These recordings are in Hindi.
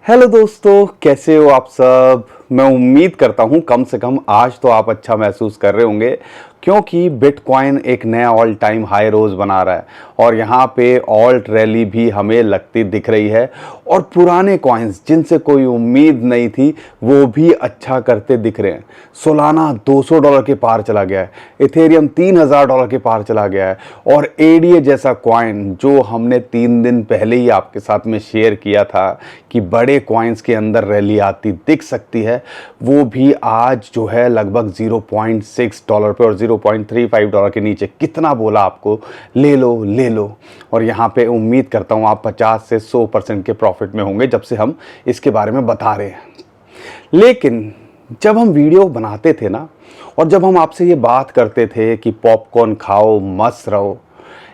हेलो दोस्तों, कैसे हो आप सब। मैं उम्मीद करता हूं कम से कम आज तो आप अच्छा महसूस कर रहे होंगे, क्योंकि बिटकॉइन एक नया ऑल टाइम हाई रोज बना रहा है और यहाँ पे ऑल्ट रैली भी हमें लगती दिख रही है। और पुराने कॉइन्स जिनसे कोई उम्मीद नहीं थी वो भी अच्छा करते दिख रहे हैं। सोलाना $200 के पार चला गया है, इथेरियम $3000 के पार चला गया है और एडीए जैसा कॉइन जो हमने 3 दिन पहले ही आपके साथ में शेयर किया था कि बड़े कॉइन्स के अंदर रैली आती दिख सकती है, वो भी आज जो है लगभग $0.6 पे और $0.35 के नीचे। कितना बोला आपको, ले लो ले लो। और यहाँ पे उम्मीद करता हूँ आप 50 से 100% के प्रॉफिट में होंगे जब से हम इसके बारे में बता रहे हैं। लेकिन जब हम वीडियो बनाते थे ना, और जब हम आपसे ये बात करते थे कि पॉपकॉर्न खाओ मस्त रहो,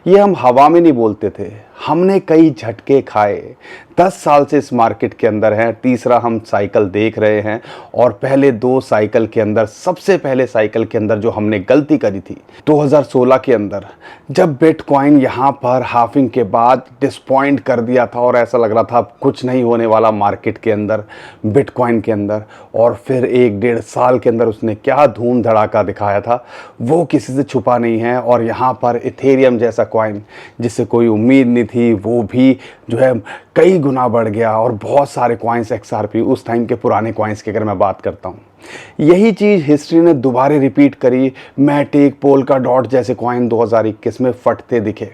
ये हम हवा में नहीं बोलते थे, हमने कई झटके खाए। 10 साल से इस मार्केट के अंदर हैं, तीसरा हम साइकिल देख रहे हैं। और पहले 2 साइकिल के अंदर, सबसे पहले साइकिल के अंदर जो हमने गलती करी थी 2016 के अंदर, जब बिटकॉइन यहाँ पर हाफिंग के बाद डिसपॉइंट कर दिया था और ऐसा लग रहा था अब कुछ नहीं होने वाला मार्केट के अंदर, बिटकॉइन के अंदर। और फिर 1-1.5 साल के अंदर उसने क्या धूम धड़ाका दिखाया था, वो किसी से छुपा नहीं है। और यहाँ पर इथेरियम जैसा कॉइन जिससे कोई उम्मीद नहीं थी, वो भी जो है कई गुना बढ़ गया। और बहुत सारे कॉइन्स XRP, उस टाइम के पुराने कॉइन्स की अगर मैं बात करता हूँ, यही चीज़ हिस्ट्री ने दोबारा रिपीट करी। मैटिक, पोल्का डॉट जैसे कॉइन 2021 में फटते दिखे।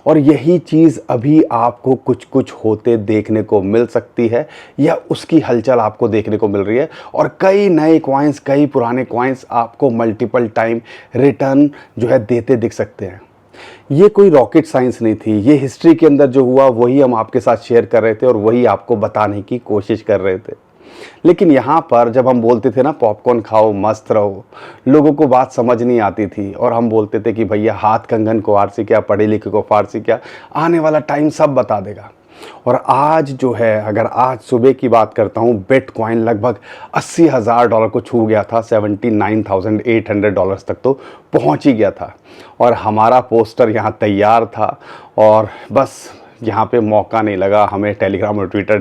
और यही चीज़ अभी आपको कुछ कुछ होते देखने को मिल सकती है, या उसकी हलचल आपको देखने को मिल रही है। और कई नए कॉइन्स, कई पुराने कॉइन्स आपको मल्टीपल टाइम रिटर्न जो है देते दिख सकते हैं। ये कोई रॉकेट साइंस नहीं थी, ये हिस्ट्री के अंदर जो हुआ वही हम आपके साथ शेयर कर रहे थे और वही आपको बताने की कोशिश कर रहे थे। लेकिन यहाँ पर जब हम बोलते थे ना पॉपकॉर्न खाओ मस्त रहो, लोगों को बात समझ नहीं आती थी और हम बोलते थे कि भैया हाथ कंगन को आरसी क्या, पढ़े लिखे को फारसी क्या, आने वाला टाइम सब बता देगा। और आज जो है, अगर आज सुबह की बात करता हूँ, बिटकॉइन लगभग $80,000 को छू गया था, $79,800 तक तो पहुँच ही गया था। और हमारा पोस्टर यहाँ तैयार था और बस यहाँ पे मौका नहीं लगा हमें टेलीग्राम और ट्विटर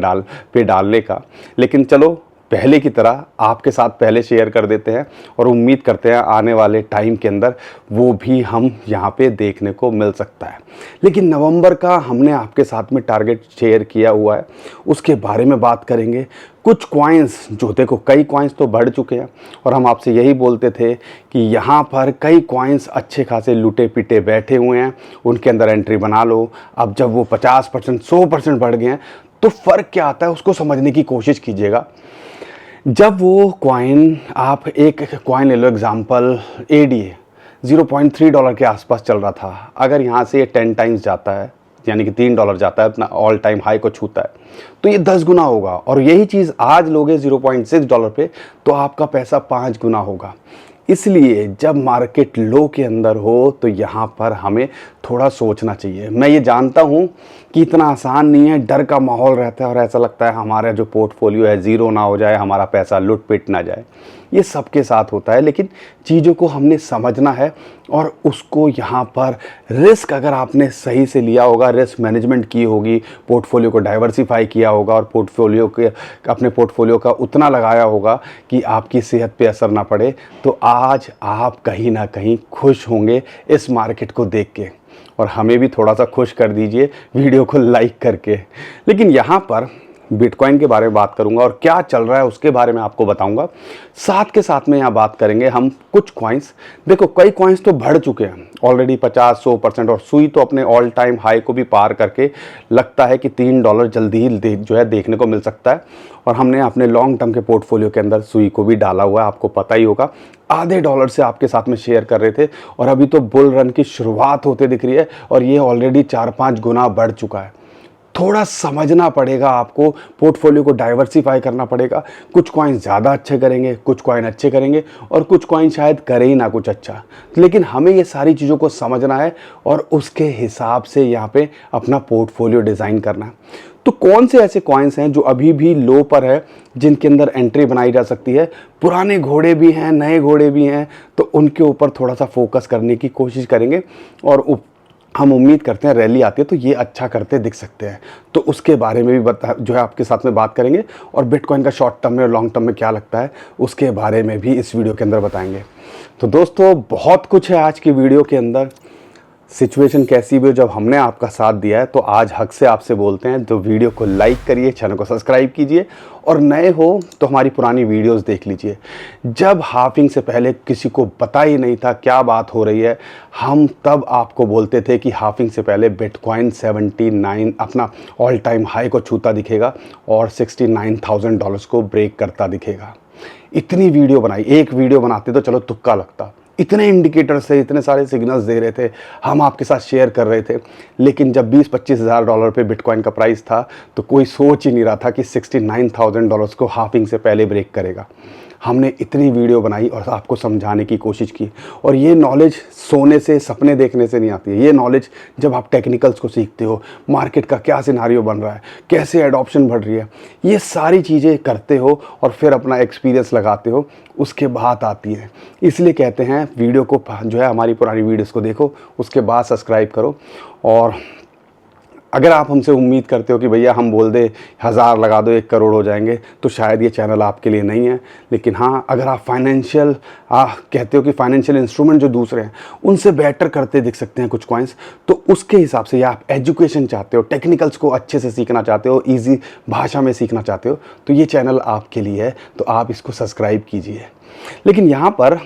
डालने का। लेकिन चलो, पहले की तरह आपके साथ पहले शेयर कर देते हैं और उम्मीद करते हैं आने वाले टाइम के अंदर वो भी हम यहाँ पे देखने को मिल सकता है। लेकिन नवंबर का हमने आपके साथ में टारगेट शेयर किया हुआ है, उसके बारे में बात करेंगे। कुछ कॉइन्स जो, देखो कई कॉइन्स तो बढ़ चुके हैं और हम आपसे यही बोलते थे कि यहाँ पर कई कॉइन्स अच्छे खासे लूटे पिटे बैठे हुए हैं, उनके अंदर एंट्री बना लो। अब जब वो 50% 100% बढ़ गए हैं तो फ़र्क क्या आता है उसको समझने की कोशिश कीजिएगा। जब वो कॉइन, आप एक कॉइन ले लो एग्जांपल, एडीए $0.3 के आसपास चल रहा था। अगर यहाँ से ये 10 टाइम्स जाता है, यानी कि $3 जाता है, अपना ऑल टाइम हाई को छूता है, तो ये 10 गुना होगा। और यही चीज़ आज लोगे $0.6 पे, तो आपका पैसा 5 गुना होगा। इसलिए जब मार्केट लो के अंदर हो तो यहाँ पर हमें थोड़ा सोचना चाहिए। मैं ये जानता हूँ कि इतना आसान नहीं है, डर का माहौल रहता है और ऐसा लगता है हमारा जो पोर्टफोलियो है ज़ीरो ना हो जाए, हमारा पैसा लुट पिट ना जाए। ये सबके साथ होता है, लेकिन चीज़ों को हमने समझना है और उसको यहाँ पर रिस्क अगर आपने सही से लिया होगा, रिस्क मैनेजमेंट की होगी, पोर्टफोलियो को डाइवर्सिफाई किया होगा और अपने पोर्टफोलियो का उतना लगाया होगा कि आपकी सेहत पे असर ना पड़े, तो आज आप कहीं ना कहीं खुश होंगे इस मार्केट को देख के। और हमें भी थोड़ा सा खुश कर दीजिए वीडियो को लाइक करके। लेकिन यहाँ पर बिटकॉइन के बारे में बात करूंगा और क्या चल रहा है उसके बारे में आपको बताऊंगा। साथ के साथ में यहाँ बात करेंगे हम कुछ कॉइन्स। देखो कई कॉइन्स तो बढ़ चुके हैं ऑलरेडी 50-100%, और सुई तो अपने ऑल टाइम हाई को भी पार करके लगता है कि $3 जल्दी ही जो है देखने को मिल सकता है। और हमने अपने लॉन्ग टर्म के पोर्टफोलियो के अंदर सुई को भी डाला हुआ है, आपको पता ही होगा। आधे डॉलर से आपके साथ में शेयर कर रहे थे और अभी तो बुल रन की शुरुआत होते दिख रही है और ये ऑलरेडी 4-5 गुना बढ़ चुका है। थोड़ा समझना पड़ेगा आपको, पोर्टफोलियो को डाइवर्सिफाई करना पड़ेगा। कुछ कॉइन ज़्यादा अच्छे करेंगे, कुछ कॉइन अच्छे करेंगे और कुछ कॉइन शायद करे ही ना कुछ अच्छा। लेकिन हमें ये सारी चीज़ों को समझना है और उसके हिसाब से यहाँ पे अपना पोर्टफोलियो डिज़ाइन करना है। तो कौन से ऐसे कॉइन्स हैं जो अभी भी लो पर है, जिनके अंदर एंट्री बनाई जा सकती है। पुराने घोड़े भी हैं, नए घोड़े भी हैं, तो उनके ऊपर थोड़ा सा फोकस करने की कोशिश करेंगे और हम उम्मीद करते हैं रैली आती है तो ये अच्छा करते दिख सकते हैं, तो उसके बारे में भी जो है आपके साथ में बात करेंगे। और बिटकॉइन का शॉर्ट टर्म में और लॉन्ग टर्म में क्या लगता है उसके बारे में भी इस वीडियो के अंदर बताएंगे। तो दोस्तों बहुत कुछ है आज की वीडियो के अंदर। सिचुएशन कैसी भी हो, जब हमने आपका साथ दिया है तो आज हक से आपसे बोलते हैं, तो वीडियो को लाइक करिए, चैनल को सब्सक्राइब कीजिए और नए हो तो हमारी पुरानी वीडियोस देख लीजिए। जब हाफिंग से पहले किसी को पता ही नहीं था क्या बात हो रही है, हम तब आपको बोलते थे कि हाफिंग से पहले बिटकॉइन 79 अपना ऑल टाइम हाई को छूता दिखेगा और $69,000 को ब्रेक करता दिखेगा। इतनी वीडियो बनाई, एक वीडियो बनाते तो चलो तुक्का लगता, इतने इंडिकेटर से इतने सारे सिग्नल्स दे रहे थे, हम आपके साथ शेयर कर रहे थे। लेकिन जब $20-25,000 पे बिटकॉइन का प्राइस था तो कोई सोच ही नहीं रहा था कि $69,000 को हाफिंग से पहले ब्रेक करेगा। हमने इतनी वीडियो बनाई और आपको समझाने की कोशिश की। और ये नॉलेज सोने से, सपने देखने से नहीं आती है। ये नॉलेज जब आप टेक्निकल्स को सीखते हो, मार्केट का क्या सिनारियो बन रहा है, कैसे एडॉप्शन बढ़ रही है, ये सारी चीज़ें करते हो और फिर अपना एक्सपीरियंस लगाते हो, उसके बाद आती है। इसलिए कहते हैं वीडियो को जो है हमारी पुरानी वीडियोस को देखो, उसके बाद सब्सक्राइब करो। और अगर आप हमसे उम्मीद करते हो कि भैया हम बोल दे 1000 लगा दो 1 करोड़ हो जाएंगे, तो शायद ये चैनल आपके लिए नहीं है। लेकिन हाँ, अगर आप फाइनेंशियल कहते हो कि फाइनेंशियल इंस्ट्रूमेंट जो दूसरे हैं उनसे बेटर करते दिख सकते हैं कुछ कॉइन्स, तो उसके हिसाब से, या आप एजुकेशन चाहते हो, टेक्निकल्स को अच्छे से सीखना चाहते हो, ईजी भाषा में सीखना चाहते हो, तो ये चैनल आपके लिए है, तो आप इसको सब्सक्राइब कीजिए। लेकिन यहाँ पर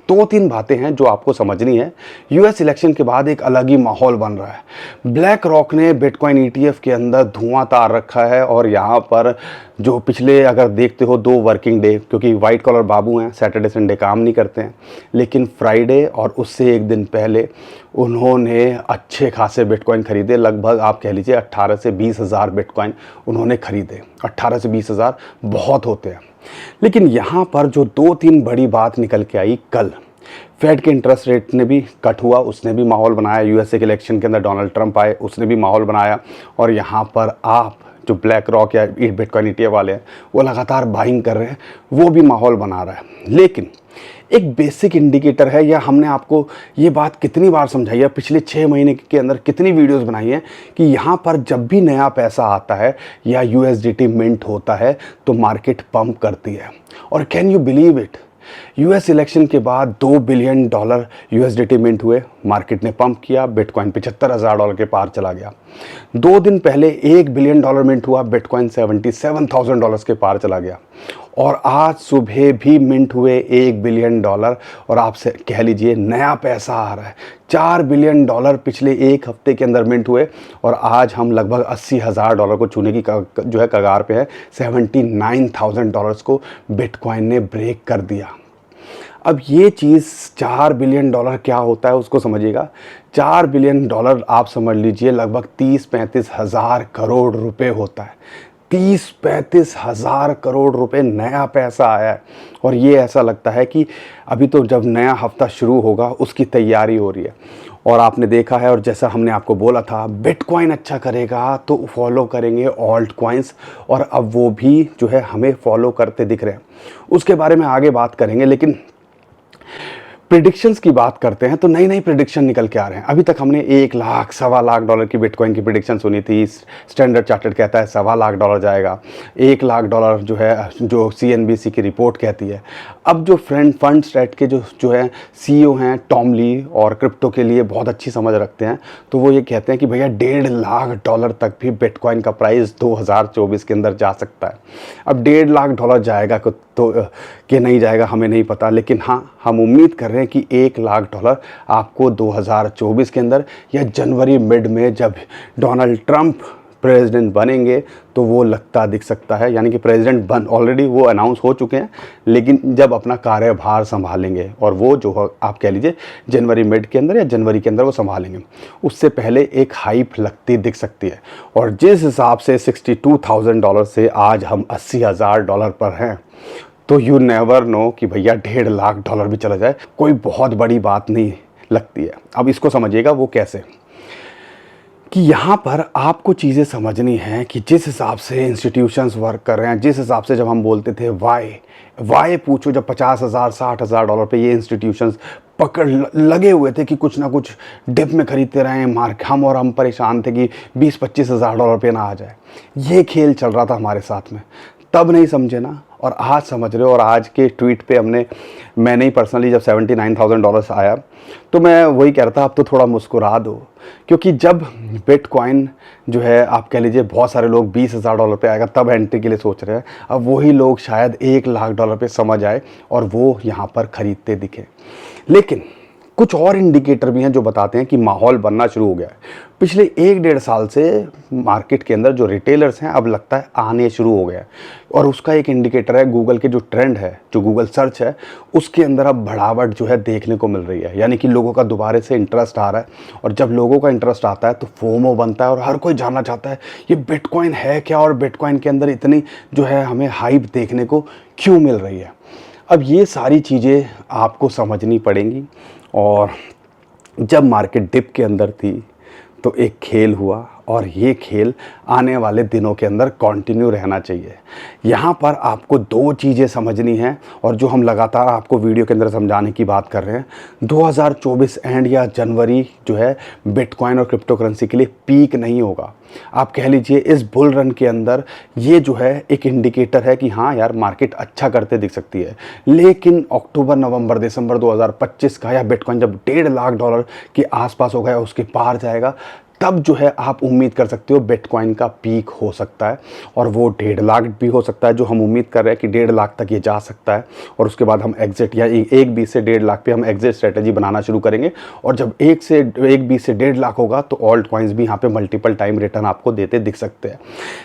2-3 बातें हैं जो आपको समझनी है। यूएस इलेक्शन के बाद एक अलग ही माहौल बन रहा है। ब्लैक रॉक ने बिटकॉइन ईटीएफ के अंदर धुआं तार रखा है और यहाँ पर जो पिछले अगर देखते हो 2 वर्किंग डे, क्योंकि वाइट कॉलर बाबू हैं, सैटरडे संडे काम नहीं करते हैं, लेकिन फ्राइडे और उससे एक दिन पहले उन्होंने अच्छे खासे बिटकॉइन खरीदे। लगभग आप कह लीजिए 18 से 20 हज़ार बिटकॉइन उन्होंने खरीदे। 18 से 20 हज़ार बहुत होते हैं। लेकिन यहाँ पर जो 2-3 बड़ी बात निकल के आई, कल फेड के इंटरेस्ट रेट ने भी कट हुआ, उसने भी माहौल बनाया। यूएसए के इलेक्शन के अंदर डोनाल्ड ट्रंप आए, उसने भी माहौल बनाया। और यहाँ पर आप जो ब्लैक रॉक या बिटकॉइन ईटीएफ वाले हैं वो लगातार बाइंग कर रहे हैं, वो भी माहौल बना रहा है। लेकिन एक बेसिक इंडिकेटर है, या हमने आपको ये बात कितनी बार समझाई है, पिछले 6 महीने के अंदर कितनी वीडियोस बनाई हैं, कि यहाँ पर जब भी नया पैसा आता है या यूएसडीटी मिंट होता है तो मार्केट पंप करती है। और can you believe it, US election के बाद $2 बिलियन यूएसडीटी मिंट हुए, मार्केट ने पंप किया, बिटकॉइन $75,000 के पार चला गया। 2 दिन पहले $1 बिलियन मिंट हुआ, बिटकॉइन $77,000 के पार चला गया। और आज सुबह भी मिंट हुए $1 बिलियन, और आपसे कह लीजिए नया पैसा आ रहा है। $4 बिलियन पिछले 1 हफ्ते के अंदर मिंट हुए और आज हम लगभग $80,000 को छूने की जो है कगार पे है। $79,000 को बिटकॉइन ने ब्रेक कर दिया। अब ये चीज़ $4 बिलियन क्या होता है उसको समझिएगा। $4 बिलियन आप समझ लीजिए लगभग 30-35 हज़ार करोड़ रुपए होता है। 30-35 हज़ार करोड़ रुपए नया पैसा आया है। और ये ऐसा लगता है कि अभी तो जब नया हफ्ता शुरू होगा उसकी तैयारी हो रही है। और आपने देखा है, और जैसा हमने आपको बोला था, बिटकॉइन अच्छा करेगा तो फॉलो करेंगे ऑल्ट कॉइन्स, और अब वो भी जो है हमें फॉलो करते दिख रहे हैं। उसके बारे में आगे बात करेंगे। लेकिन प्रिडिक्शंस की बात करते हैं तो नई नई प्रिडिक्शन निकल के आ रहे हैं। अभी तक हमने 1 लाख $1.25 की बिटकॉइन की प्रिडिक्शन सुनी थी। स्टैंडर्ड चार्टर्ड कहता है $1.25 जाएगा। $1 लाख जो है, जो CNBC की रिपोर्ट कहती है। अब जो फंड स्ट्रेट के जो है CEO हैं टॉम ली, और क्रिप्टो के लिए बहुत अच्छी समझ रखते हैं, तो वो ये कहते हैं कि भैया $1.5 लाख तक भी बिटकॉइन का प्राइस 2024 के अंदर जा सकता है। अब $1.5 लाख जाएगा तो कि नहीं जाएगा हमें नहीं पता, लेकिन हाँ, हम उम्मीद कर रहे हैं कि $1 लाख आपको 2024 के अंदर या जनवरी मिड में जब डोनाल्ड ट्रंप प्रेसिडेंट बनेंगे तो वो लगता दिख सकता है। यानी कि प्रेसिडेंट ऑलरेडी वो अनाउंस हो चुके हैं, लेकिन जब अपना कार्यभार संभालेंगे, और वो जो आप कह लीजिए जनवरी मिड के अंदर या जनवरी के अंदर वो संभालेंगे, उससे पहले एक हाइप लगती दिख सकती है। और जिस हिसाब से $62,000 से आज हम $80,000 पर हैं, तो यू नेवर नो कि भैया $1.5 लाख भी चला जाए, कोई बहुत बड़ी बात नहीं लगती है। अब इसको समझिएगा वो कैसे। कि यहाँ पर आपको चीज़ें समझनी हैं कि जिस हिसाब से इंस्टीट्यूशंस वर्क कर रहे हैं, जिस हिसाब से जब हम बोलते थे वाई पूछो, जब 50,000 60,000 डॉलर पे ये इंस्टीट्यूशंस पकड़ लगे हुए थे कि कुछ ना कुछ डिप में खरीदते रहे मार्क, हम परेशान थे कि 20-25,000 डॉलर पे ना आ जाए। ये खेल चल रहा था हमारे साथ में, तब नहीं समझे ना, और आज समझ रहे हो। और आज के ट्वीट पे मैंने ही पर्सनली जब $79,000 आया तो मैं वही कह रहा था, अब तो थोड़ा मुस्कुरा दो, क्योंकि जब बिटकॉइन जो है, आप कह लीजिए बहुत सारे लोग $20,000 पे आएगा तब एंट्री के लिए सोच रहे हैं, अब वही लोग शायद $1,00,000 पे समझ आए और वो यहाँ पर ख़रीदते दिखे। लेकिन कुछ और इंडिकेटर भी हैं जो बताते हैं कि माहौल बनना शुरू हो गया है। पिछले 1-1.5 साल से मार्केट के अंदर जो रिटेलर्स हैं अब लगता है आने शुरू हो गया है, और उसका एक इंडिकेटर है गूगल के जो ट्रेंड है, जो गूगल सर्च है, उसके अंदर अब बढ़ावट जो है देखने को मिल रही है। यानी कि लोगों का दोबारा से इंटरेस्ट आ रहा है, और जब लोगों का इंटरेस्ट आता है तो फोमो बनता है और हर कोई जानना चाहता है ये बिटकॉइन है क्या, और बिटकॉइन के अंदर इतनी जो है हमें हाइप देखने को क्यों मिल रही है। अब ये सारी चीज़ें आपको समझनी पड़ेंगी। और जब मार्केट डिप के अंदर थी तो एक खेल हुआ, और ये खेल आने वाले दिनों के अंदर कंटिन्यू रहना चाहिए। यहाँ पर आपको 2 चीज़ें समझनी हैं, और जो हम लगातार आपको वीडियो के अंदर समझाने की बात कर रहे हैं। 2024 एंड या जनवरी जो है बिटकॉइन और क्रिप्टो करेंसी के लिए पीक नहीं होगा। आप कह लीजिए इस बुल रन के अंदर ये जो है एक इंडिकेटर है कि हाँ यार मार्केट अच्छा करते दिख सकती है, लेकिन अक्टूबर नवंबर दिसंबर 2025 का या बिटकॉइन जब $1.5 लाख के आसपास हो गया, उसके पार जाएगा, तब जो है आप उम्मीद कर सकते हो बिटकॉइन का पीक हो सकता है। और वो 1.5 लाख भी हो सकता है, जो हम उम्मीद कर रहे हैं कि 1.5 लाख तक ये जा सकता है। और उसके बाद हम एग्जिट या 1.20 से 1.5 लाख पे हम एग्जिट स्ट्रेटेजी बनाना शुरू करेंगे। और जब 1.20 से 1.5 लाख होगा तो ऑल्ट कॉइन्स भी यहाँ पे मल्टीपल टाइम रिटर्न आपको देते दिख सकते हैं।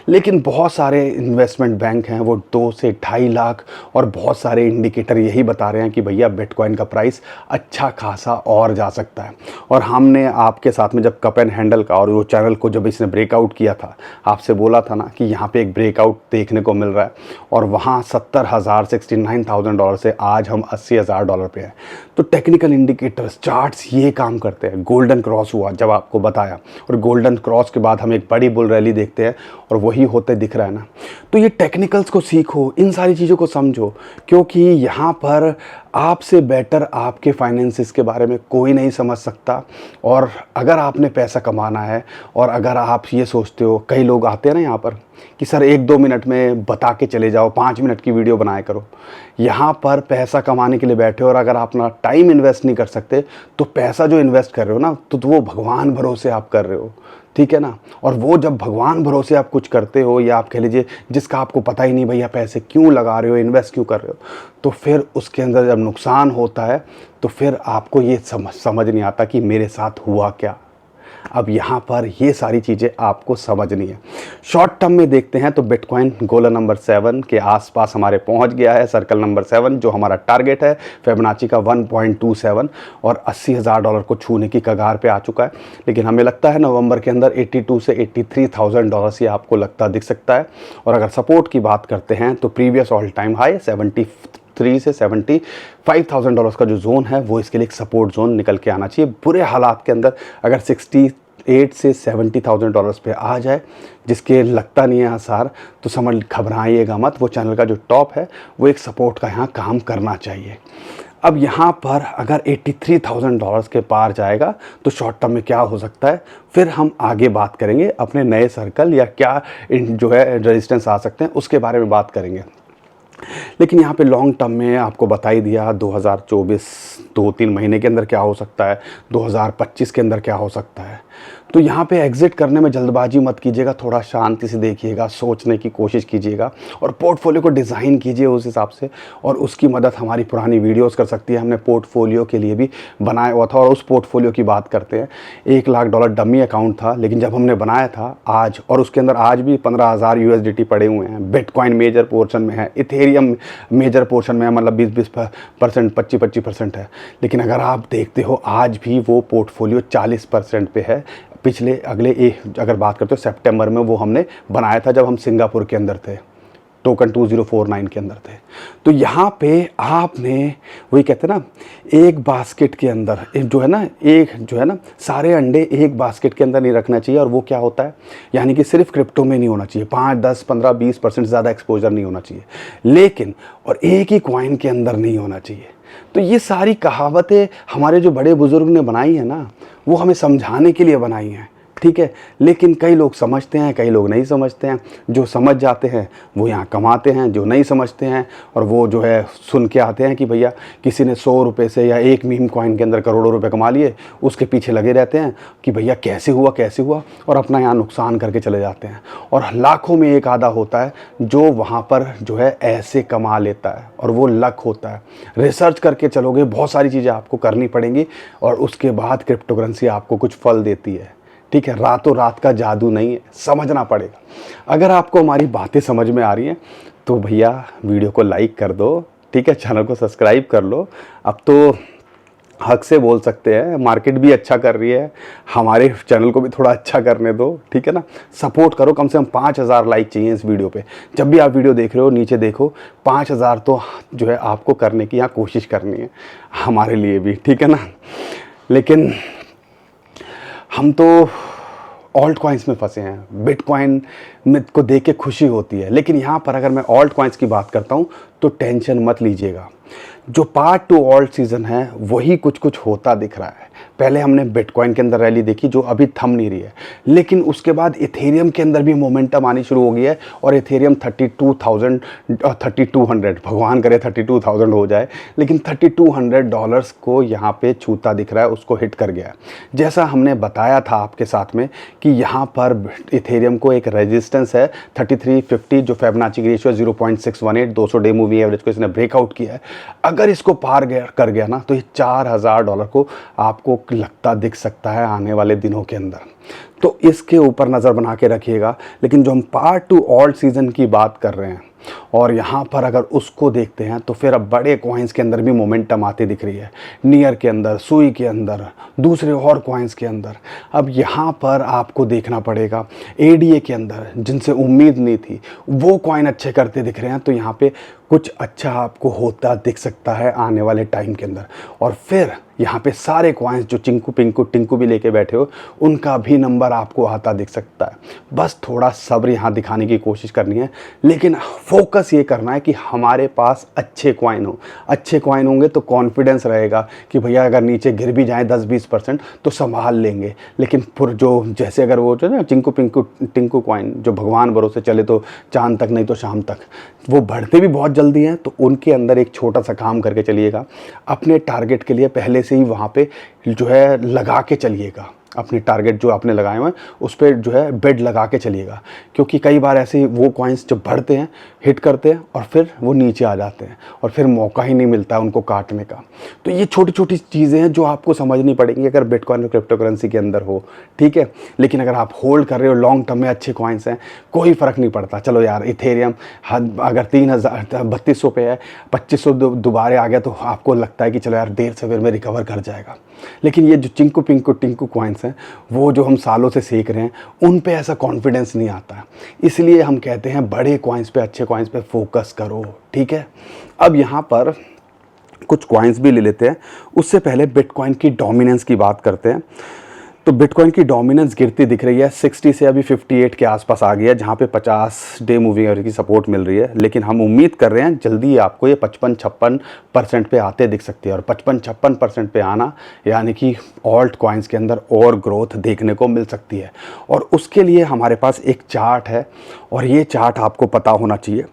लेकिन बहुत सारे इन्वेस्टमेंट बैंक हैं वो 2 से 2.5 लाख, और बहुत सारे इंडिकेटर यही बता रहे हैं कि भैया बिटकॉइन का प्राइस अच्छा खासा और जा सकता है। और हमने आपके साथ में जब कप एंड हैंडल का और वो चैनल को जब इसने ब्रेकआउट किया था, आपसे बोला था ना कि यहाँ पे एक ब्रेकआउट देखने को मिल रहा है, और वहाँ $69,000 से आज हम $80,000 पे हैं। तो टेक्निकल इंडिकेटर्स चार्ट्स ये काम करते हैं। गोल्डन क्रॉस हुआ जब आपको बताया, और गोल्डन क्रॉस के बाद हम एक बड़ी बुल रैली देखते हैं, और वही होते दिख रहा है ना। तो ये टेक्निकल्स को सीखो, इन सारी चीज़ों को समझो, क्योंकि यहाँ पर आपसे बेटर आपके फाइनेंसिस के बारे में कोई नहीं समझ सकता। और अगर आपने पैसा कमाना है, और अगर आप ये सोचते हो, कई लोग आते हैं ना यहाँ पर कि सर 1-2 मिनट में बता के चले जाओ, 5 मिनट की वीडियो बनाया करो। यहाँ पर पैसा कमाने के लिए बैठे हो, और अगर आप अपना टाइम इन्वेस्ट नहीं कर सकते तो पैसा जो इन्वेस्ट कर रहे हो ना, तो वो भगवान भरोसे आप कर रहे हो, ठीक है ना। और वो जब भगवान भरोसे आप कुछ करते हो, या आप कह लीजिए जिसका आपको पता ही नहीं भैया पैसे क्यों लगा रहे हो, इन्वेस्ट क्यों कर रहे हो, तो फिर उसके अंदर जब नुकसान होता है तो फिर आपको ये समझ नहीं आता कि मेरे साथ हुआ क्या। अब यहाँ पर ये सारी चीज़ें आपको समझनी है। शॉर्ट टर्म में देखते हैं तो बिटकॉइन गोला नंबर 7 के आसपास हमारे पहुँच गया है। सर्कल नंबर 7 जो हमारा टारगेट है फिबोनाची का 1.27, और $80,000 को छूने की कगार पे आ चुका है। लेकिन हमें लगता है नवंबर के अंदर 82 से $83,000 ये आपको लगता दिख सकता है। और अगर सपोर्ट की बात करते हैं तो प्रीवियस ऑल टाइम हाई 73 से $75,000 का जो जोन है वो इसके लिए एक सपोर्ट जोन निकल के आना चाहिए। बुरे हालात के अंदर अगर 68 से $70,000 पे आ जाए, जिसके लगता नहीं है आसार, तो समझ घबराइएगा मत, वो चैनल का जो टॉप है वो एक सपोर्ट का यहाँ काम करना चाहिए। अब यहाँ पर अगर $83,000 के पार जाएगा तो शॉर्ट टर्म में क्या हो सकता है, फिर हम आगे बात करेंगे। अपने नए सर्कल या क्या जो है रेजिस्टेंस आ सकते हैं उसके बारे में बात करेंगे। लेकिन यहाँ पे लॉन्ग टर्म में आपको बता ही दिया 2024 2-3 महीने के अंदर क्या हो सकता है, 2025 के अंदर क्या हो सकता है। तो यहाँ पे एग्जिट करने में जल्दबाजी मत कीजिएगा, थोड़ा शांति से देखिएगा, सोचने की कोशिश कीजिएगा और पोर्टफोलियो को डिज़ाइन कीजिए उस हिसाब से। और उसकी मदद हमारी पुरानी वीडियोस कर सकती है, हमने पोर्टफोलियो के लिए भी बनाया हुआ था। और उस पोर्टफोलियो की बात करते हैं, $1 लाख डमी अकाउंट था, लेकिन जब हमने बनाया था आज, और उसके अंदर आज भी 15,000 USDT पड़े हुए हैं। बिटकॉइन मेजर पोर्शन में है, इथेरियम मेजर पोर्शन में है, मतलब 20% 25% है। लेकिन अगर आप देखते हो आज भी वो पोर्टफोलियो 40% पे है। अगर बात करते हो सितंबर में वो हमने बनाया था जब हम सिंगापुर के अंदर थे। टोकन 2049 के अंदर थे। तो यहाँ पे आपने वही कहते हैं ना, एक बास्केट के अंदर एक जो है ना सारे अंडे एक बास्केट के अंदर नहीं रखना चाहिए। और वो क्या होता है, यानी कि सिर्फ क्रिप्टो में नहीं होना चाहिए, 5, 10, 15, 20% ज़्यादा एक्सपोजर नहीं होना चाहिए, लेकिन और एक ही कॉइन के अंदर नहीं होना चाहिए। तो ये सारी कहावतें हमारे जो बड़े बुजुर्ग ने बनाई है ना, वो हमें समझाने के लिए बनाई हैं, ठीक है। लेकिन कई लोग समझते हैं, कई लोग नहीं समझते हैं। जो समझ जाते हैं वो यहाँ कमाते हैं, जो नहीं समझते हैं और वो जो है सुन के आते हैं कि भैया किसी ने 100 रुपये से या एक मीम कॉइन के अंदर करोड़ों रुपए कमा लिए, उसके पीछे लगे रहते हैं कि भैया कैसे हुआ, और अपना यहाँ नुकसान करके चले जाते हैं। और लाखों में एक आधा होता है जो वहाँ पर जो है ऐसे कमा लेता है, और वो लक होता है। रिसर्च करके चलोगे, बहुत सारी चीज़ें आपको करनी पड़ेंगी और उसके बाद क्रिप्टोकरेंसी आपको कुछ फल देती है, ठीक है। रातों रात का जादू नहीं है, समझना पड़ेगा। अगर आपको हमारी बातें समझ में आ रही हैं तो भैया वीडियो को लाइक कर दो, ठीक है, चैनल को सब्सक्राइब कर लो। अब तो हक से बोल सकते हैं, मार्केट भी अच्छा कर रही है, हमारे चैनल को भी थोड़ा अच्छा करने दो, ठीक है ना। सपोर्ट करो, कम से कम 5000 लाइक चाहिए इस वीडियो पे। जब भी आप वीडियो देख रहे हो नीचे देखो, 5000 तो जो है आपको करने की यहाँ कोशिश करनी है, हमारे लिए भी, ठीक है ना। लेकिन हम तो ऑल्ट कॉइन्स में फंसे हैं। बिटकॉइन में को देख के खुशी होती है, लेकिन यहाँ पर अगर मैं ऑल्ट कॉइन्स की बात करता हूँ तो टेंशन मत लीजिएगा। जो पार्ट 2 ऑल्ट सीज़न है वही कुछ कुछ होता दिख रहा है। पहले हमने बिटकॉइन के अंदर रैली देखी जो अभी थम नहीं रही है, लेकिन उसके बाद इथेरियम के अंदर भी मोमेंटम आनी शुरू हो गई है। और इथेरियम 3200 भगवान करे 32,000 हो जाए, लेकिन $3200 को यहाँ पे छूता दिख रहा है, उसको हिट कर गया है। जैसा हमने बताया था आपके साथ में कि यहाँ पर इथेरियम को एक रेजिस्टेंस है 3350, जो फिबोनाची की रेशियो 0.618, 200 डे मूविंग एवरेज को इसने ब्रेकआउट किया है। अगर इसको पार कर गया ना तो ये $4000 को आपको लगता दिख सकता है आने वाले दिनों के अंदर। तो इसके ऊपर नज़र बना के रखिएगा। लेकिन जो हम पार्ट 2 ऑल्ट सीज़न की बात कर रहे हैं और यहाँ पर अगर उसको देखते हैं तो फिर अब बड़े कॉइन्स के अंदर भी मोमेंटम आती दिख रही है, नियर के अंदर, सुई के अंदर, दूसरे और कॉइन्स के अंदर। अब यहाँ पर आपको देखना पड़ेगा एडीए के अंदर जिनसे उम्मीद नहीं थी वो कॉइन अच्छे करते दिख रहे हैं, तो यहाँ पे कुछ अच्छा आपको होता दिख सकता है आने वाले टाइम के अंदर। और फिर यहाँ पे सारे कॉइन्स जो चिंकू पिंकू टिंकू भी लेके बैठे हो उनका भी नंबर आपको आता दिख सकता है। बस थोड़ा सब्र यहाँ दिखाने की कोशिश करनी है, लेकिन फोकस ये करना है कि हमारे पास अच्छे कॉइन हो। अच्छे कॉइन होंगे तो कॉन्फिडेंस रहेगा कि भैया अगर नीचे गिर भी जाए 10-20% तो संभाल लेंगे। लेकिन फिर जो जैसे अगर वो जो ना चिंकू पिंकू टिंकू कॉइन जो भगवान भरोसे चले तो चांद तक नहीं तो शाम तक, वो बढ़ते भी बहुत जल्दी हैं। तो उनके अंदर एक छोटा सा काम करके चलिएगा, अपने टारगेट के लिए पहले से ही वहाँ पे जो है लगा के चलिएगा। अपने टारगेट जो आपने लगाए हुए हैं उस पर जो है बेड लगा के चलिएगा, क्योंकि कई बार ऐसे वो कॉइन्स जब बढ़ते हैं हिट करते हैं और फिर वो नीचे आ जाते हैं और फिर मौका ही नहीं मिलता है उनको काटने का। तो ये छोटी छोटी चीज़ें हैं जो आपको समझनी पड़ेंगी अगर बिटकॉइन और क्रिप्टो करेंसी के अंदर हो, ठीक है। लेकिन अगर आप होल्ड कर रहे हो लॉन्ग टर्म में, अच्छे कॉइन्स हैं, कोई फ़र्क नहीं पड़ता। चलो यार इथेरियम अगर 3200 पे है, 2500 दोबारा आ गया तो आपको लगता है कि चलो यार देर सवेर में रिकवर कर जाएगा। लेकिन ये जो चिंकू पिंकू टिंकू कॉइन्स हैं वो जो हम सालों से सीख रहे हैं उन पे ऐसा कॉन्फिडेंस नहीं आता। इसलिए हम कहते हैं बड़े कॉइन्स पे, अच्छे कॉइन्स पे फोकस करो, ठीक है। अब यहाँ पर कुछ कॉइन्स भी ले लेते हैं, उससे पहले बिटकॉइन की डोमिनेंस की बात करते हैं। तो बिटकॉइन की डोमिनेंस गिरती दिख रही है, 60 से अभी 58 के आसपास आ गई है, जहाँ पे 50 डे मूविंग एवरेज की सपोर्ट मिल रही है। लेकिन हम उम्मीद कर रहे हैं जल्दी आपको ये 55-56% पे आते दिख सकती है। और 55-56% पे आना यानी कि ऑल्ट कॉइन्स के अंदर और ग्रोथ देखने को मिल सकती है। और उसके लिए हमारे पास एक चार्ट है और ये चार्ट आपको पता होना चाहिए,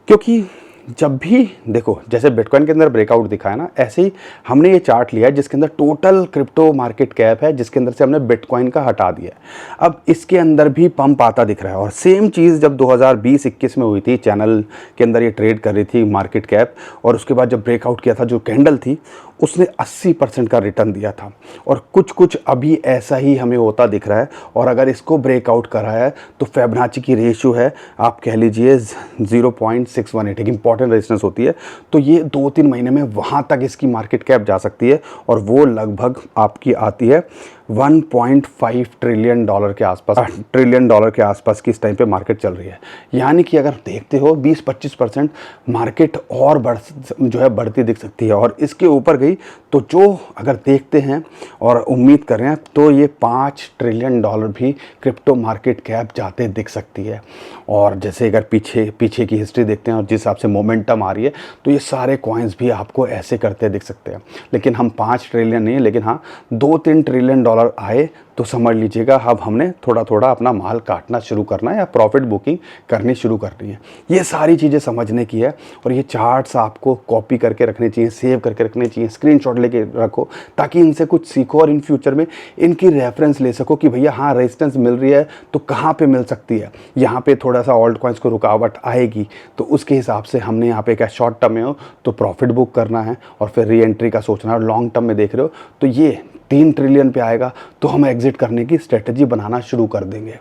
क्योंकि जब भी देखो जैसे बिटकॉइन के अंदर ब्रेकआउट दिखा है ना, ऐसे ही हमने ये चार्ट लिया है जिसके अंदर टोटल क्रिप्टो मार्केट कैप है, जिसके अंदर से हमने बिटकॉइन का हटा दिया है। अब इसके अंदर भी पंप आता दिख रहा है। और सेम चीज़ जब 2020-21 में हुई थी, चैनल के अंदर ये ट्रेड कर रही थी मार्केट कैप, और उसके बाद जब ब्रेकआउट किया था जो कैंडल थी उसने 80% का रिटर्न दिया था। और कुछ कुछ अभी ऐसा ही हमें होता दिख रहा है। और अगर इसको ब्रेकआउट करा है तो फिबोनाची की रेशियो है, आप कह लीजिए 0.618, एक इंपॉर्टेंट रेजिस्टेंस होती है। तो ये 2-3 महीने में वहाँ तक इसकी मार्केट कैप जा सकती है और वो लगभग आपकी आती है 1.5 ट्रिलियन डॉलर के आसपास, ट्रिलियन डॉलर के आसपास की इस टाइम पे मार्केट चल रही है। यानी कि अगर देखते हो 20-25% मार्केट और बढ़ती दिख सकती है, और इसके ऊपर गई तो जो अगर देखते हैं और उम्मीद कर रहे हैं तो ये 5 ट्रिलियन डॉलर भी क्रिप्टो मार्केट कैप जाते दिख सकती है। और जैसे अगर पीछे की हिस्ट्री देखते हैं और जिस हिसाब से मोमेंटम आ रही है, तो ये सारे कॉइन्स भी आपको ऐसे करते दिख सकते हैं। लेकिन हम 5 ट्रिलियन नहीं, लेकिन हाँ 2-3 ट्रिलियन डॉलर आए तो समझ लीजिएगा अब हमने थोड़ा थोड़ा अपना माल काटना शुरू करना है या प्रॉफिट बुकिंग करनी शुरू करनी है। ये सारी चीज़ें समझने की है, और ये चार्ट्स आपको कॉपी करके रखने चाहिए, सेव करके रखने चाहिए, स्क्रीनशॉट लेके रखो, ताकि इनसे कुछ सीखो और इन फ्यूचर में इनकी रेफरेंस ले सको कि भैया हाँ रेजिस्टेंस मिल रही है तो कहाँ पे मिल सकती है, यहाँ पे थोड़ा सा ऑल्ट कॉइन्स को रुकावट आएगी तो उसके हिसाब से हमने यहाँ पे क्या शॉर्ट टर्म में हो तो प्रॉफिट बुक करना है और फिर री एंट्री का सोचना है। और लॉन्ग टर्म में देख रहे हो तो ये 3 ट्रिलियन पे आएगा तो हम एग्जिट करने की स्ट्रेटजी बनाना शुरू कर देंगे।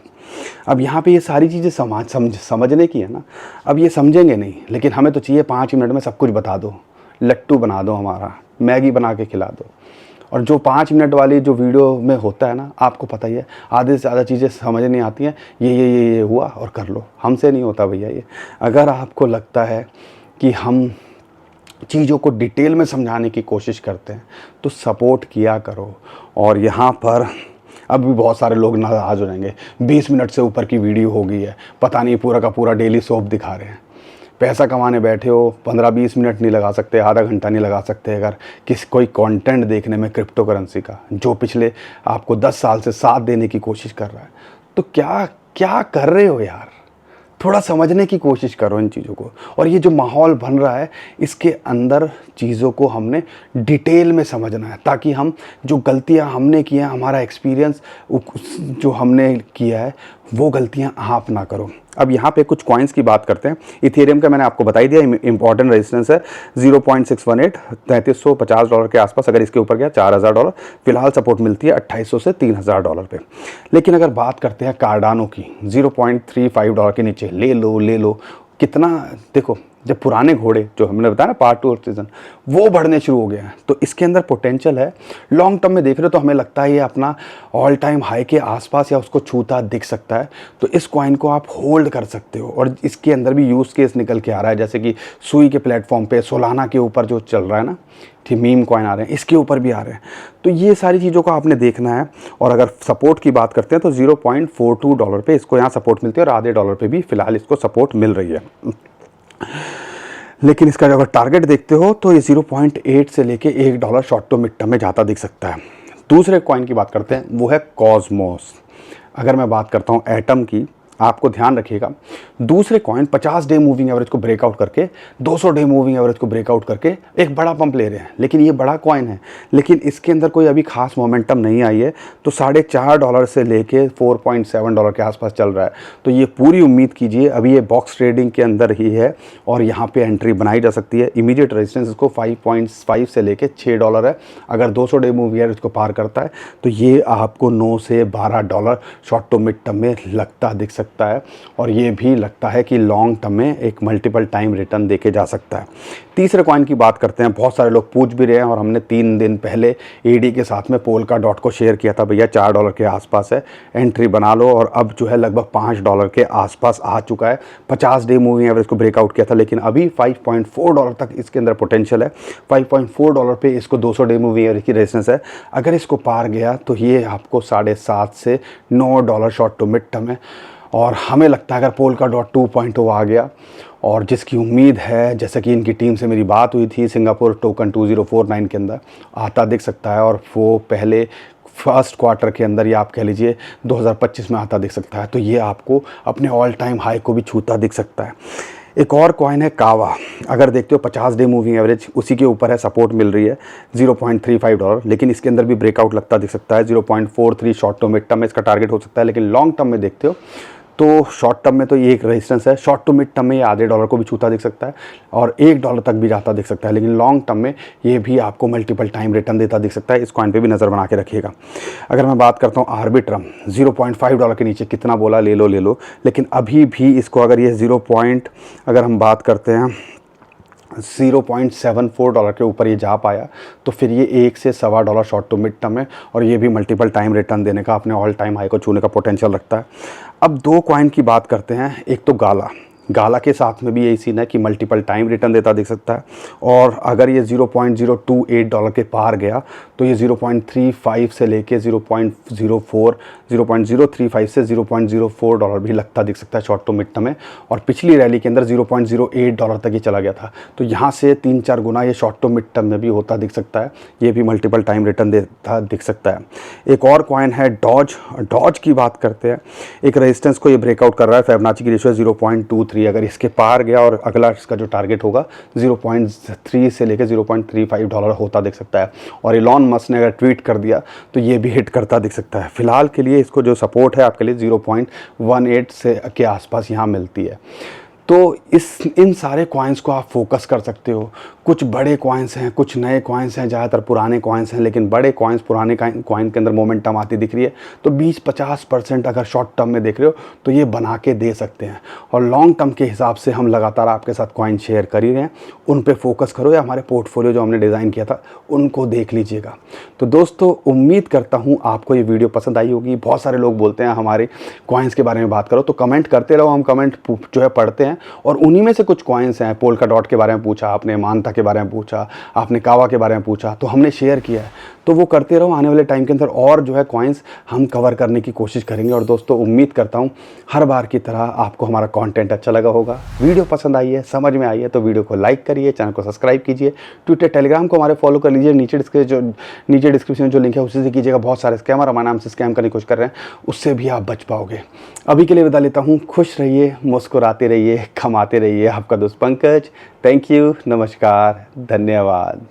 अब यहाँ पे ये सारी चीज़ें समझने की है ना। अब ये समझेंगे नहीं, लेकिन हमें तो चाहिए 5 मिनट में सब कुछ बता दो, लट्टू बना दो, हमारा मैगी बना के खिला दो। और जो 5 मिनट वाली जो वीडियो में होता है ना, आपको पता ही है आधे से ज़्यादा चीज़ें समझ नहीं आती हैं, ये हुआ और कर लो। हमसे नहीं होता भैया ये। अगर आपको लगता है कि हम चीज़ों को डिटेल में समझाने की कोशिश करते हैं तो सपोर्ट किया करो। और यहाँ पर अब भी बहुत सारे लोग नाराज़ हो जाएंगे, 20 मिनट से ऊपर की वीडियो हो गई है, पता नहीं पूरा का पूरा डेली सोप दिखा रहे हैं। पैसा कमाने बैठे हो, 15-20 मिनट नहीं लगा सकते, आधा घंटा नहीं लगा सकते अगर कोई कंटेंट देखने में क्रिप्टो करेंसी का, जो पिछले आपको 10 साल से साथ देने की कोशिश कर रहा है, तो क्या कर रहे हो यार? थोड़ा समझने की कोशिश करो इन चीज़ों को। और ये जो माहौल बन रहा है, इसके अंदर चीज़ों को हमने डिटेल में समझना है, ताकि हम जो गलतियां हमने की हैं, हमारा एक्सपीरियंस जो हमने किया है वो गलतियां आप ना करो। अब यहाँ पे कुछ कॉइन्स की बात करते हैं। इथेरियम का मैंने आपको बताई दिया, इंपॉर्टेंट रेजिस्टेंस है 0.618, $3350 के आसपास। अगर इसके ऊपर गया $4000, फिलहाल सपोर्ट मिलती है $2800 से $3000 पे। लेकिन अगर बात करते हैं कार्डानो की, $0.35 के नीचे ले लो। कितना देखो, जब पुराने घोड़े जो हमने बताया ना पार्ट 2 सीजन, वो बढ़ने शुरू हो गए हैं, तो इसके अंदर पोटेंशियल है। लॉन्ग टर्म में देख रहे हो तो हमें लगता है ये अपना ऑल टाइम हाई के आसपास या उसको छूता दिख सकता है, तो इस कॉइन को आप होल्ड कर सकते हो। और इसके अंदर भी यूज़ केस निकल के आ रहा है, जैसे कि सुई के प्लेटफॉर्म पे, सोलाना के ऊपर जो चल रहा है ना, ठीक मीम कॉइन आ रहे हैं, इसके ऊपर भी आ रहे हैं। तो ये सारी चीज़ों को आपने देखना है। और अगर सपोर्ट की बात करते हैं तो $0.42 पे इसको यहाँ सपोर्ट मिलती है, और आधे डॉलर पे भी फिलहाल इसको सपोर्ट मिल रही है। लेकिन इसका अगर टारगेट देखते हो तो ये 0.8 से लेके $1 शॉर्ट टू मिड टर्म में जाता दिख सकता है। दूसरे कॉइन की बात करते हैं, वो है कॉस्मोस। अगर मैं बात करता हूँ एटम की, आपको ध्यान रखिएगा, दूसरे कॉइन 50 डे मूविंग एवरेज को ब्रेकआउट करके, 200 डे मूविंग एवरेज को ब्रेकआउट करके एक बड़ा पंप ले रहे हैं। लेकिन ये बड़ा कॉइन है, लेकिन इसके अंदर कोई अभी खास मोमेंटम नहीं आई है, तो $4.5 से लेके $4.7 के आसपास चल रहा है। तो ये पूरी उम्मीद कीजिए अभी ये बॉक्स ट्रेडिंग के अंदर ही है, और यहाँ पे एंट्री बनाई जा सकती है। इमीडिएट रेजिस्टेंस इसको 5.5 से लेके $6 है। अगर 200 डे मूविंग एवरेज को पार करता है तो ये आपको $9 से $12 शॉर्ट टू मिड टर्म में लगता दिख सकता है। और ये भी लगता है कि लॉन्ग टर्म में एक मल्टीपल टाइम रिटर्न देके जा सकता है। तीसरे कॉइन की बात करते हैं, बहुत सारे लोग पूछ भी रहे हैं, और हमने 3 दिन पहले एडी के साथ में पोल्काडॉट को शेयर किया था, भैया $4 के आसपास है, एंट्री बना लो। और अब जो है लगभग $5 के आसपास आ चुका है। 50 डे मूविंग एवरेज को ब्रेकआउट किया था, लेकिन अभी $5.4 तक इसके अंदर पोटेंशियल है। $5.4 पे इसको 200 डे मूविंग एवरेज की रेजिस्टेंस है। अगर इसको पार गया तो ये आपको $7.5 से $9 शॉर्ट टू मिड टर्म है। और हमें लगता है अगर पोल्काडॉट 2.0 आ गया, और जिसकी उम्मीद है, जैसे कि इनकी टीम से मेरी बात हुई थी, सिंगापुर टोकन 2049 के अंदर आता दिख सकता है, और वो पहले फर्स्ट क्वार्टर के अंदर, या आप कह लीजिए 2025 में आता दिख सकता है। तो ये आपको अपने ऑल टाइम हाई को भी छूता दिख सकता है। एक और कॉइन है कावा। अगर देखते हो 50 डे मूविंग एवरेज उसी के ऊपर है, सपोर्ट मिल रही है $0.35, लेकिन इसके अंदर भी ब्रेकआउट लगता दिख सकता है। 0.43 शॉर्ट टू मिड टर्म में इसका टारगेट हो सकता है। लेकिन लॉन्ग टर्म में देखते हो तो शॉर्ट टर्म में तो ये एक रेजिस्टेंस है, शॉर्ट टू मिड टर्म में ये आधे डॉलर को भी छूता दिख सकता है, और $1 तक भी जाता दिख सकता है। लेकिन लॉन्ग टर्म में ये भी आपको मल्टीपल टाइम रिटर्न देता दिख सकता है। इस कॉइन पे भी नज़र बना के रखिएगा। अगर मैं बात करता हूँ आर्बिट्रम, $0.5 के नीचे कितना बोला, ले लो। लेकिन अभी भी इसको अगर ये अगर हम बात करते हैं $0.74 के ऊपर ये जा पाया, तो फिर ये $1 से $1.25 शॉर्ट टू मिड टर्म है और ये भी मल्टीपल टाइम रिटर्न देने का, अपने ऑल टाइम हाई को छूने का पोटेंशियल रखता है। अब दो कॉइन की बात करते हैं। एक तो गाला के साथ में भी यही सीन है कि मल्टीपल टाइम रिटर्न देता दिख सकता है, और अगर ये $0.028 के पार गया तो ये 0.35 से लेके 0.035 से $0.04 भी लगता दिख सकता है शॉर्ट टू मिड टर्म में, और पिछली रैली के अंदर $0.08 तक ही चला गया था। तो यहाँ से 3-4 गुना ये शॉर्ट टू मिड टर्म में भी होता दिख सकता है, ये भी मल्टीपल टाइम रिटर्न देता दिख सकता है। एक और कॉइन है डॉज की बात करते हैं। एक रेजिस्टेंस को ये ब्रेकआउट कर रहा है, फिबोनाची की रेशियो 0.23, अगर इसके पार गया और अगला इसका जो टारगेट होगा 0.3 से लेकर $0.35 होता दिख सकता है, और इलॉन मस्क ने अगर ट्वीट कर दिया तो ये भी हिट करता दिख सकता है। फिलहाल के लिए इसको जो सपोर्ट है आपके लिए 0.18 से के आसपास यहाँ मिलती है। तो इन सारे कॉइन्स को आप फोकस कर सकते हो। कुछ बड़े कॉइन्स हैं, कुछ नए कॉइन्स हैं, ज़्यादातर पुराने कॉइन्स हैं, लेकिन बड़े कॉइन्स पुराने कॉइन के अंदर मोमेंटम आती दिख रही है। तो 20-50% अगर शॉर्ट टर्म में देख रहे हो तो ये बना के दे सकते हैं, और लॉन्ग टर्म के हिसाब से हम लगातार आपके साथ कॉइन शेयर कर ही रहे हैं, उन पे फोकस करो, या हमारे पोर्टफोलियो जो हमने डिज़ाइन किया था उनको देख लीजिएगा। तो दोस्तों, उम्मीद करता हूँ आपको ये वीडियो पसंद आई होगी। बहुत सारे लोग बोलते हैं हमारे कॉइन्स के बारे में बात करो, तो कमेंट करते रहो, हम कमेंट जो है पढ़ते हैं, और उन्हीं में से कुछ कॉइन्स हैं। पोल्का डॉट के बारे में पूछा आपने, मानता के बारे में पूछा आपने, कावा के बारे में पूछा, तो हमने शेयर किया है। तो वो करते रहो, आने वाले टाइम के अंदर और जो है कॉइन्स हम कवर करने की कोशिश करेंगे। और दोस्तों, उम्मीद करता हूँ हर बार की तरह आपको हमारा कंटेंट अच्छा लगा होगा। वीडियो पसंद आई है, समझ में आई है, तो वीडियो को लाइक करिए, चैनल को सब्सक्राइब कीजिए, ट्विटर टेलीग्राम को हमारे फॉलो कर लीजिए। नीचे डिस्क्रिप्शन में जो लिंक है उसी से कीजिएगा। बहुत सारे स्कैमर हमारे नाम से स्कैम करने की कोशिश कर रहे हैं, उससे भी आप बच पाओगे। अभी के लिए विदा लेता हूँ। खुश रहिए, मुस्कुराते रहिए, कमाते रहिए। आपका दोस्त पंकज। थैंक यू, नमस्कार, धन्यवाद।